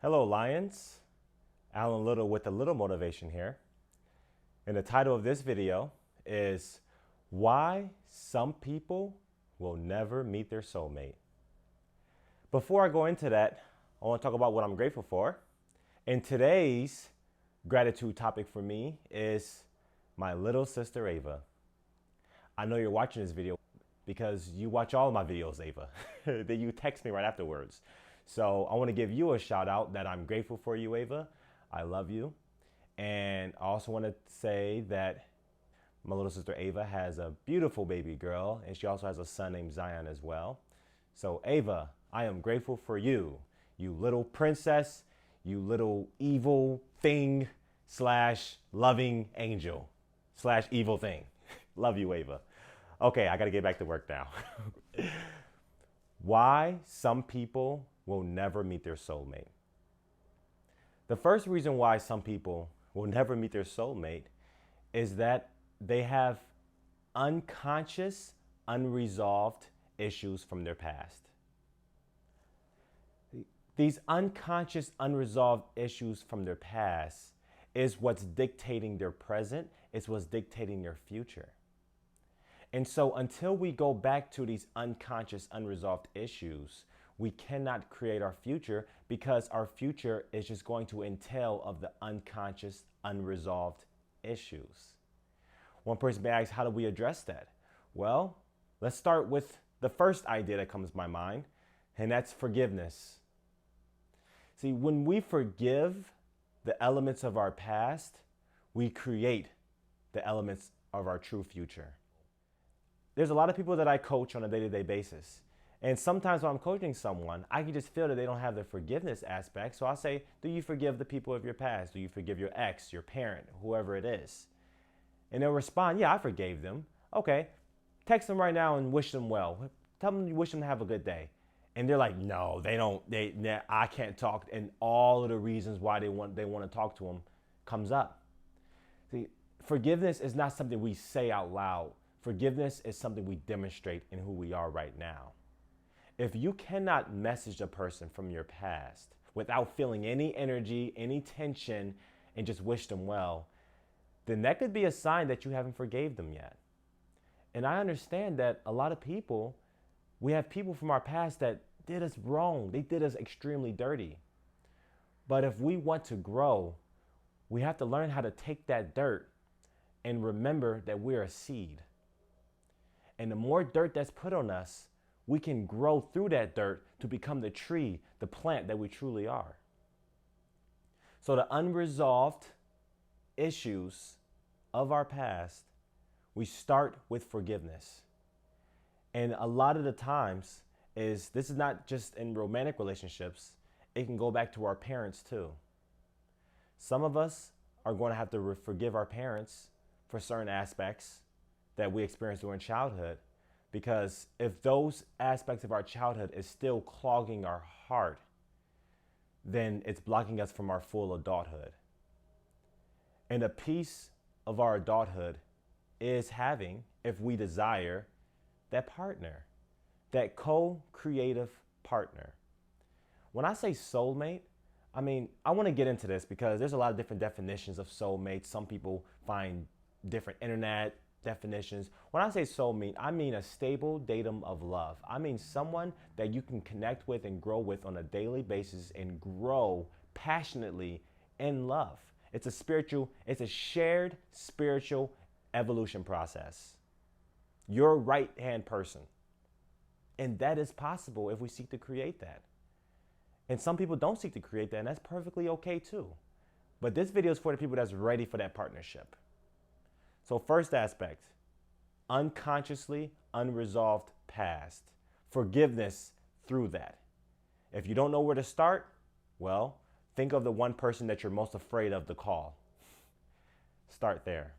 Hello, Lions. Alan Little with a little motivation here. And the title of this video is Why Some People Will Never Meet Their Soulmate. Before I go into that, I want to talk about what I'm grateful for. And today's gratitude topic for me is my little sister, Ava. I know you're watching this video because you watch all my videos, Ava. Then you text me right afterwards. So I want to give you a shout out that I'm grateful for you, Ava. I love you. And I also want to say that my little sister Ava has a beautiful baby girl, and she also has a son named Zion as well. So Ava, I am grateful for you, you little princess, you little evil thing slash loving angel slash evil thing. Love you, Ava. Okay, I got to get back to work now. Why some people will never meet their soulmate. The first reason why some people will never meet their soulmate is that they have unconscious, unresolved issues from their past. These unconscious, unresolved issues from their past is what's dictating their present, is what's dictating their future. And so until we go back to these unconscious, unresolved issues, we cannot create our future because our future is just going to entail of the unconscious, unresolved issues. One person may ask, how do we address that? Well, let's start with the first idea that comes to my mind, and that's forgiveness. See, when we forgive the elements of our past, we create the elements of our true future. There's a lot of people that I coach on a day-to-day basis. And sometimes when I'm coaching someone, I can just feel that they don't have the forgiveness aspect. So I'll say, do you forgive the people of your past? Do you forgive your ex, your parent, whoever it is? And they'll respond, yeah, I forgave them. Okay, text them right now and wish them well. Tell them you wish them to have a good day. And they're like, no, they don't, I can't talk. And all of the reasons why they want to talk to them comes up. See, forgiveness is not something we say out loud. Forgiveness is something we demonstrate in who we are right now. If you cannot message a person from your past without feeling any energy, any tension, and just wish them well, then that could be a sign that you haven't forgave them yet. And I understand that a lot of people, we have people from our past that did us wrong. They did us extremely dirty. But if we want to grow, we have to learn how to take that dirt and remember that we're a seed. And the more dirt that's put on us, we can grow through that dirt to become the tree, the plant that we truly are. So the unresolved issues of our past, we start with forgiveness. And a lot of the times this is not just in romantic relationships, it can go back to our parents too. Some of us are going to have to forgive our parents for certain aspects that we experienced during childhood, because if those aspects of our childhood is still clogging our heart, then it's blocking us from our full adulthood. And a piece of our adulthood is having, if we desire, that partner, that co-creative partner. When I say soulmate, I mean, I want to get into this because there's a lot of different definitions of soulmates. Some people find different internet definitions. When I say soulmate, I mean a stable datum of love. I mean someone that you can connect with and grow with on a daily basis and grow passionately in love. It's a shared spiritual evolution process. Your right-hand person. And that is possible if we seek to create that. And some people don't seek to create that, and that's perfectly okay too. But this video is for the people that's ready for that partnership. So first aspect, unconsciously unresolved past. Forgiveness through that. If you don't know where to start, well, think of the one person that you're most afraid of to call. Start there.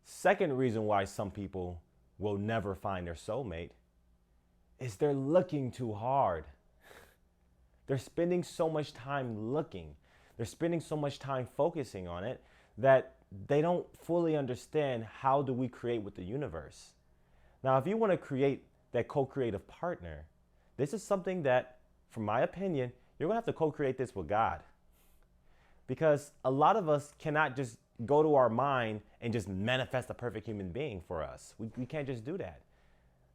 Second reason why some people will never find their soulmate is they're looking too hard. They're spending so much time looking. They're spending so much time focusing on it that they don't fully understand how do we create with the universe. Now, if you want to create that co-creative partner, this is something that, from my opinion, you're going to have to co-create this with God. Because a lot of us cannot just go to our mind and just manifest a perfect human being for us. We can't just do that.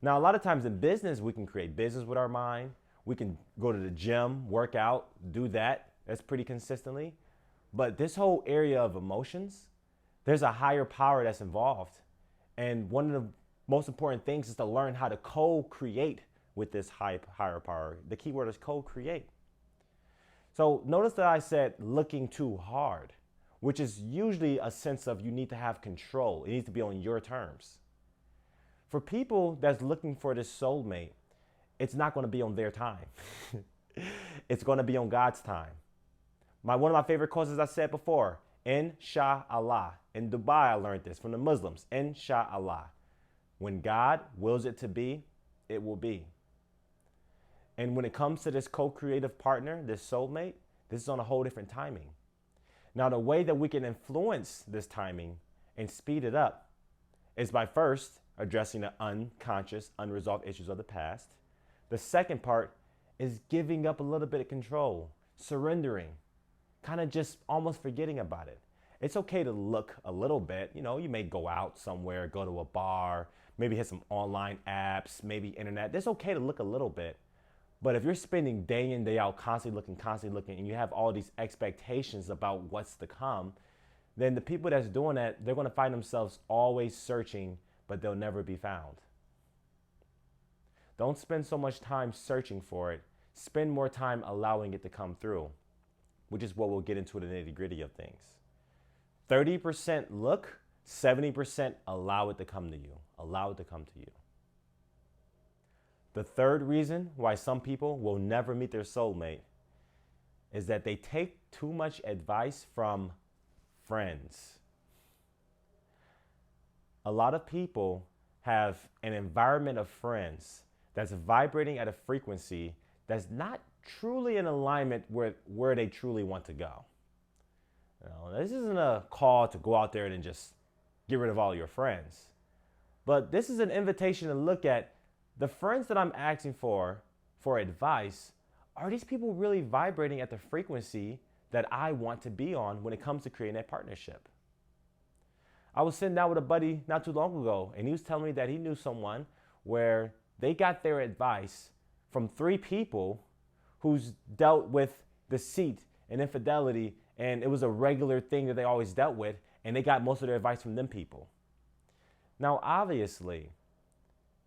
Now, a lot of times in business, we can create business with our mind. We can go to the gym, work out, do that. That's pretty consistently. But this whole area of emotions, there's a higher power that's involved. And one of the most important things is to learn how to co-create with this higher power. The key word is co-create. So notice that I said looking too hard, which is usually a sense of you need to have control. It needs to be on your terms. For people that's looking for this soulmate, it's not going to be on their time. It's going to be on God's time. One of my favorite quotes, as I said before, Inshallah. In Dubai, I learned this from the Muslims. Inshallah. When God wills it to be, it will be. And when it comes to this co-creative partner, this soulmate, this is on a whole different timing. Now, the way that we can influence this timing and speed it up is by first addressing the unconscious, unresolved issues of the past. The second part is giving up a little bit of control, surrendering, kind of just almost forgetting about it. It's okay to look a little bit. You know, you may go out somewhere, go to a bar, maybe hit some online apps, maybe internet. It's okay to look a little bit. But if you're spending day in, day out, constantly looking, and you have all these expectations about what's to come, then the people that's doing that, they're going to find themselves always searching, but they'll never be found. Don't spend so much time searching for it. Spend more time allowing it to come through, which is what we'll get into the nitty-gritty of things. 30% look, 70% allow it to come to you. Allow it to come to you. The third reason why some people will never meet their soulmate is that they take too much advice from friends. A lot of people have an environment of friends that's vibrating at a frequency that's not truly in alignment with where they truly want to go. You know, this isn't a call to go out there and just get rid of all your friends. But this is an invitation to look at the friends that I'm asking for advice. Are these people really vibrating at the frequency that I want to be on when it comes to creating that partnership? I was sitting down with a buddy not too long ago, and he was telling me that he knew someone where they got their advice from 3 people who's dealt with deceit and infidelity, and it was a regular thing that they always dealt with, and they got most of their advice from them people. Now, obviously,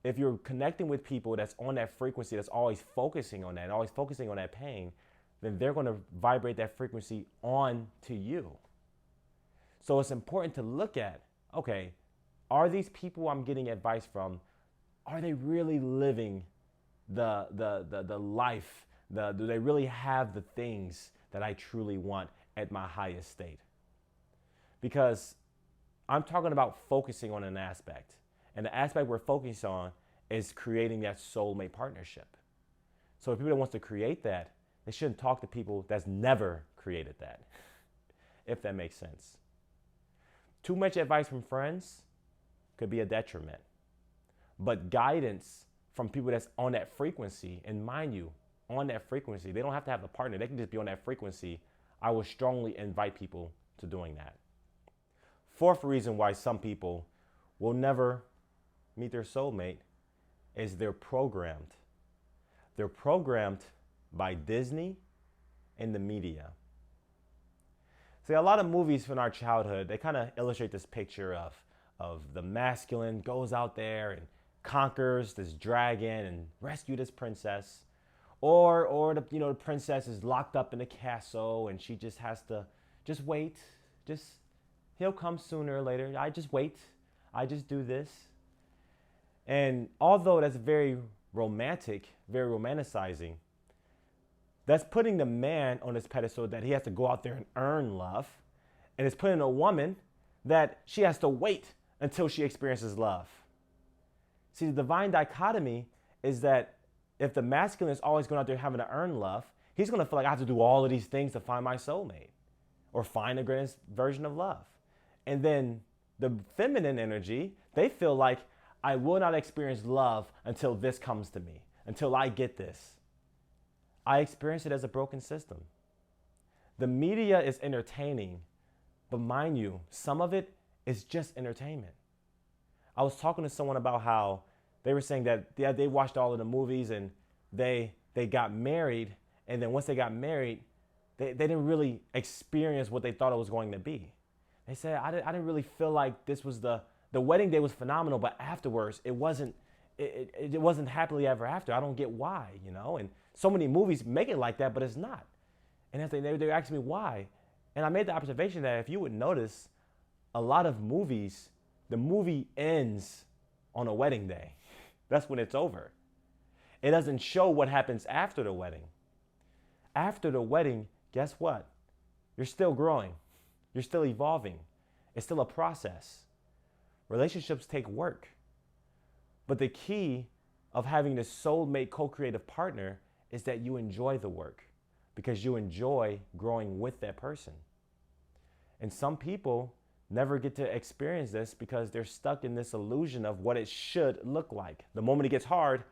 if you're connecting with people that's on that frequency, that's always focusing on that, always focusing on that pain, then they're going to vibrate that frequency on to you. So it's important to look at, okay, are these people I'm getting advice from, are they really living the life? Do they really have the things that I truly want at my highest state? Because I'm talking about focusing on an aspect. And the aspect we're focused on is creating that soulmate partnership. So if people that wants to create that, they shouldn't talk to people that's never created that, if that makes sense. Too much advice from friends could be a detriment. But guidance from people that's on that frequency, and mind you, on that frequency, they don't have to have a partner. They can just be on that frequency. I would strongly invite people to doing that. Fourth reason why some people will never meet their soulmate is they're programmed. They're programmed by Disney and the media. See, a lot of movies from our childhood, they kind of illustrate this picture of the masculine goes out there and conquers this dragon and rescue this princess. Or the princess is locked up in a castle and she just has to just wait. He'll come sooner or later. I just wait. I just do this. And although that's very romantic, very romanticizing, that's putting the man on this pedestal that he has to go out there and earn love. And it's putting a woman that she has to wait until she experiences love. See, the divine dichotomy is that if the masculine is always going out there having to earn love, he's going to feel like I have to do all of these things to find my soulmate or find the greatest version of love. And then the feminine energy, they feel like I will not experience love until this comes to me, until I get this. I experience it as a broken system. The media is entertaining, but mind you, some of it is just entertainment. I was talking to someone about how they were saying that they watched all of the movies and they got married, and then once they got married, they didn't really experience what they thought it was going to be. They said, I didn't really feel like this was the wedding day was phenomenal, but afterwards it wasn't happily ever after. I don't get why, you know? And so many movies make it like that, but it's not. And as they asked me why. And I made the observation that if you would notice, a lot of movies, the movie ends on a wedding day. That's when it's over. It doesn't show what happens after the wedding. After the wedding, guess what? You're still growing. You're still evolving. It's still a process. Relationships take work. But the key of having this soulmate co-creative partner is that you enjoy the work because you enjoy growing with that person. And some people never get to experience this because they're stuck in this illusion of what it should look like. The moment it gets hard,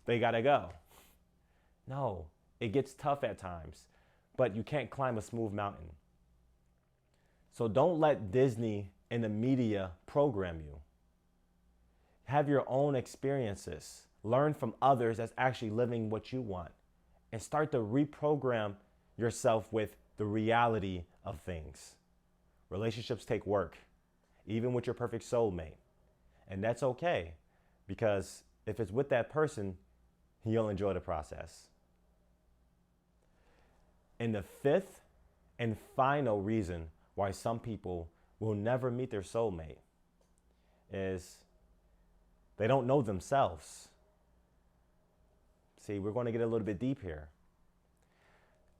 they gotta go. No, it gets tough at times, but you can't climb a smooth mountain. So don't let Disney and the media program you. Have your own experiences. Learn from others that's actually living what you want. And start to reprogram yourself with the reality of things. Relationships take work, even with your perfect soulmate. And that's okay, because if it's with that person, you'll enjoy the process. And the fifth and final reason why some people will never meet their soulmate is they don't know themselves. See, we're going to get a little bit deep here.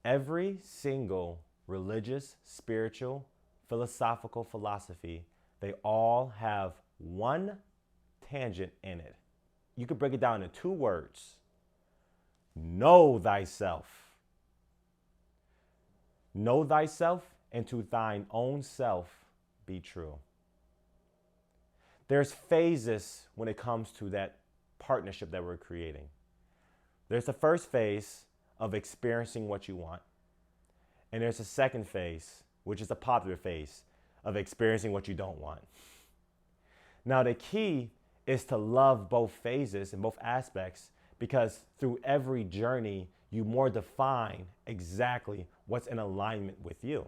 Every single religious, spiritual, philosophical philosophy, they all have one tangent in it. You could break it down into two words. Know thyself. Know thyself, and to thine own self be true. There's phases when it comes to that partnership that we're creating. There's the first phase of experiencing what you want. And there's a second phase, which is the popular phase of experiencing what you don't want. Now, the key is to love both phases and both aspects, because through every journey, you more define exactly what's in alignment with you.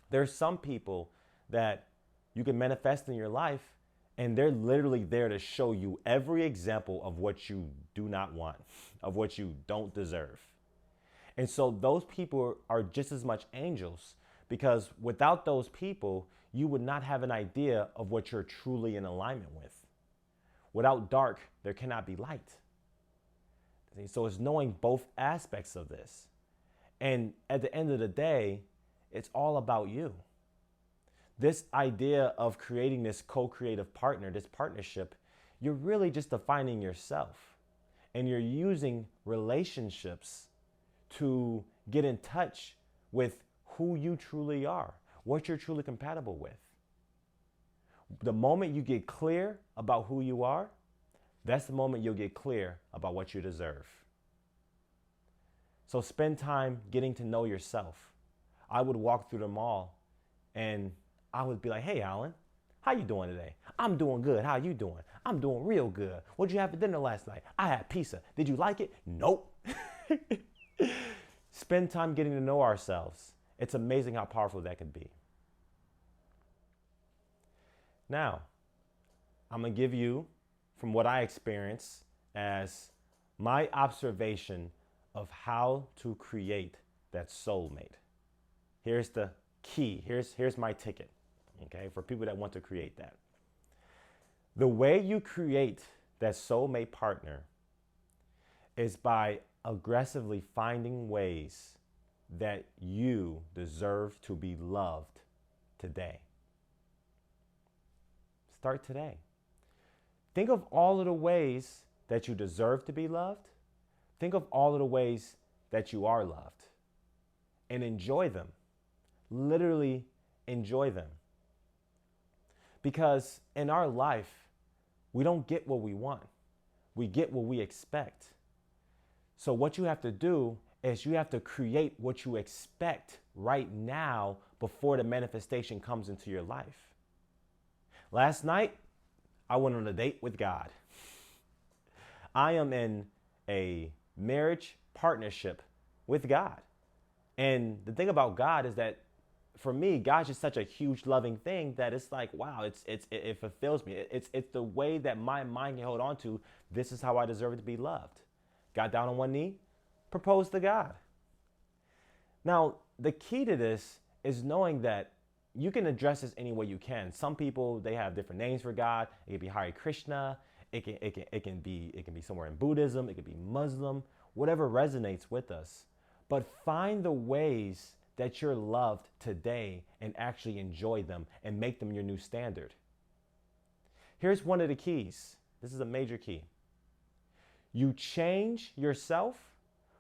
There's some people that you can manifest in your life, and they're literally there to show you every example of what you do not want, of what you don't deserve. And so those people are just as much angels, because without those people, you would not have an idea of what you're truly in alignment with. Without dark, there cannot be light. So it's knowing both aspects of this. And at the end of the day, it's all about you. This idea of creating this co-creative partner, this partnership, you're really just defining yourself. And you're using relationships to get in touch with who you truly are, what you're truly compatible with. The moment you get clear about who you are, that's the moment you'll get clear about what you deserve. So spend time getting to know yourself. I would walk through the mall and I would be like, hey, Alan, how you doing today? I'm doing good. How you doing? I'm doing real good. What'd you have for dinner last night? I had pizza. Did you like it? Nope. Spend time getting to know ourselves. It's amazing how powerful that could be. Now, I'm going to give you, from what I experience, as my observation of how to create that soulmate. Here's the key. Here's my ticket, okay, for people that want to create that. The way you create that soulmate partner is by aggressively finding ways that you deserve to be loved today. Start today. Think of all of the ways that you deserve to be loved. Think of all of the ways that you are loved and enjoy them. Literally enjoy them. Because in our life, we don't get what we want. We get what we expect. So what you have to do is you have to create what you expect right now before the manifestation comes into your life. Last night, I went on a date with God. I am in a marriage partnership with God. And the thing about God is that for me, God's just such a huge loving thing that it's like, wow, it fulfills me. It's the way that my mind can hold on to, this is how I deserve to be loved. Got down on one knee, proposed to God. Now, the key to this is knowing that you can address this any way you can. Some people, they have different names for God. It could be Hare Krishna. It can be somewhere in Buddhism. It could be Muslim. Whatever resonates with us. But find the ways that you're loved today and actually enjoy them and make them your new standard. Here's one of the keys. This is a major key. You change yourself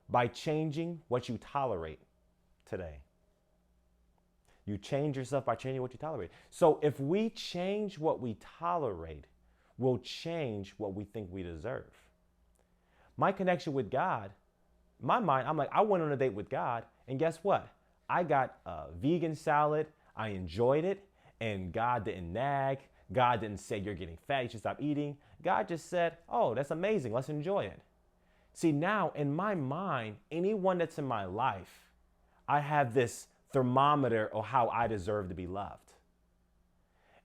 by changing what you tolerate today. You change yourself by changing what you tolerate. So if we change what we tolerate, we'll change what we think we deserve. My connection with God, my mind, I'm like, I went on a date with God, and guess what? I got a vegan salad. I enjoyed it, and God didn't nag. God didn't say you're getting fat, you should stop eating. God just said, oh, that's amazing. Let's enjoy it. See, now in my mind, anyone that's in my life, I have this thermometer of how I deserve to be loved.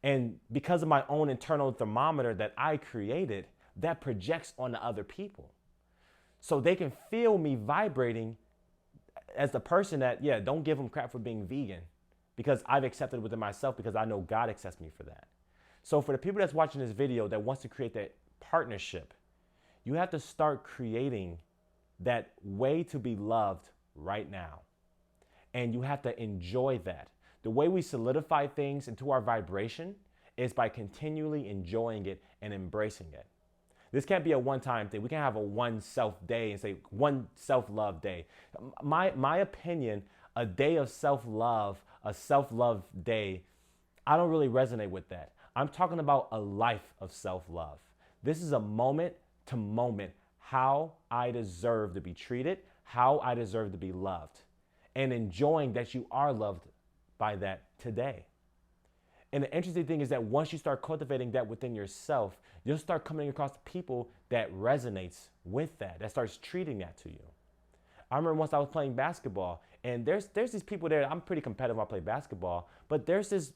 And because of my own internal thermometer that I created, that projects onto other people. So they can feel me vibrating as the person that, yeah, don't give them crap for being vegan, because I've accepted it within myself because I know God accepts me for that. So for the people that's watching this video that wants to create that partnership, you have to start creating that way to be loved right now. And you have to enjoy that. The way we solidify things into our vibration is by continually enjoying it and embracing it. This can't be a one-time thing. We can't have a one self day and say one self-love day. My opinion, a day of self-love, a self-love day, I don't really resonate with that. I'm talking about a life of self-love. This is a moment to moment how I deserve to be treated, how I deserve to be loved, and enjoying that you are loved by that today. And the interesting thing is that once you start cultivating that within yourself, you'll start coming across people that resonates with that starts treating that to you. I remember once I was playing basketball, and there's these people there. I'm pretty competitive when I play basketball, but there's this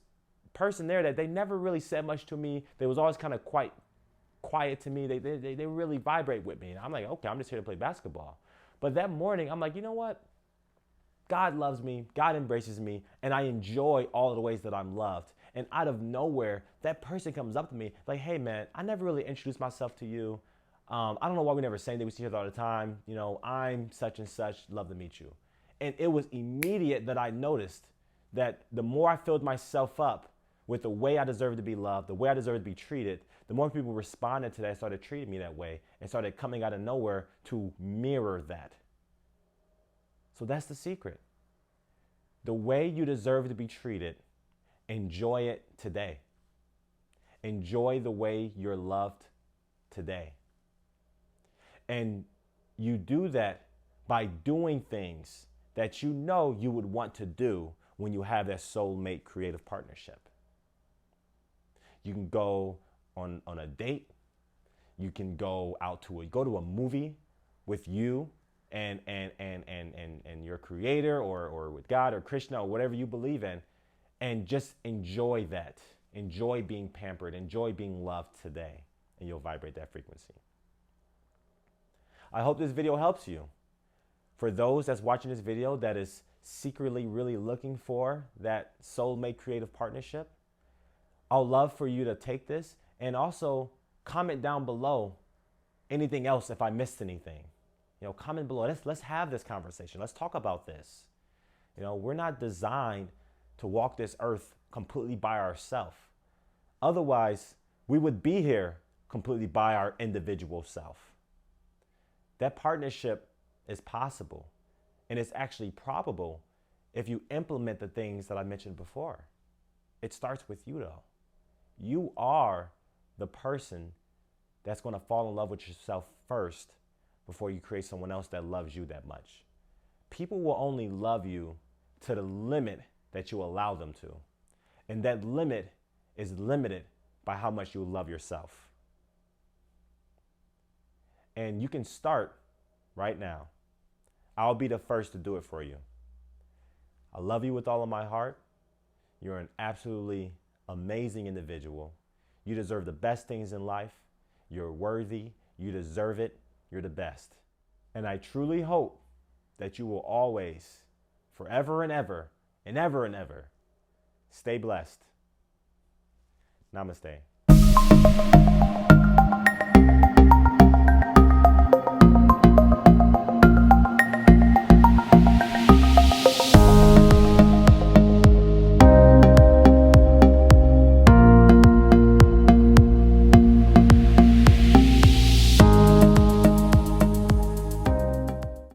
person there that they never really said much to me. They was always kind of quite quiet to me. They really vibrate with me. And I'm like, okay, I'm just here to play basketball. But that morning, I'm like, you know what? God loves me, God embraces me, and I enjoy all of the ways that I'm loved. And out of nowhere, that person comes up to me like, hey man, I never really introduced myself to you. I don't know why we never say that, we see each other all the time. You know, I'm such and such, love to meet you. And it was immediate that I noticed that the more I filled myself up with the way I deserve to be loved, the way I deserve to be treated, the more people responded to that, started treating me that way, and started coming out of nowhere to mirror that. So that's the secret. The way you deserve to be treated, enjoy it today. Enjoy the way you're loved today. And you do that by doing things that you know you would want to do when you have that soulmate creative partnership. You can go on a date. You can go to a movie with you and your creator, or with God or Krishna or whatever you believe in, and just enjoy that. Enjoy being pampered. Enjoy being loved today, and you'll vibrate that frequency. I hope this video helps you. For those that's watching this video that is secretly really looking for that soulmate creative partnership, I'd love for you to take this and also comment down below anything else if I missed anything. You know, comment below. Let's have this conversation. Let's talk about this. You know, we're not designed to walk this earth completely by ourselves. Otherwise, we would be here completely by our individual self. That partnership is possible, and it's actually probable if you implement the things that I mentioned before. It starts with you though. You are the person that's going to fall in love with yourself first before you create someone else that loves you that much. People will only love you to the limit that you allow them to. And that limit is limited by how much you love yourself. And you can start right now. I'll be the first to do it for you. I love you with all of my heart. You're an absolutely amazing individual. You deserve the best things in life. You're worthy. You deserve it. You're the best. And I truly hope that you will always, forever and ever, and ever and ever, stay blessed. Namaste.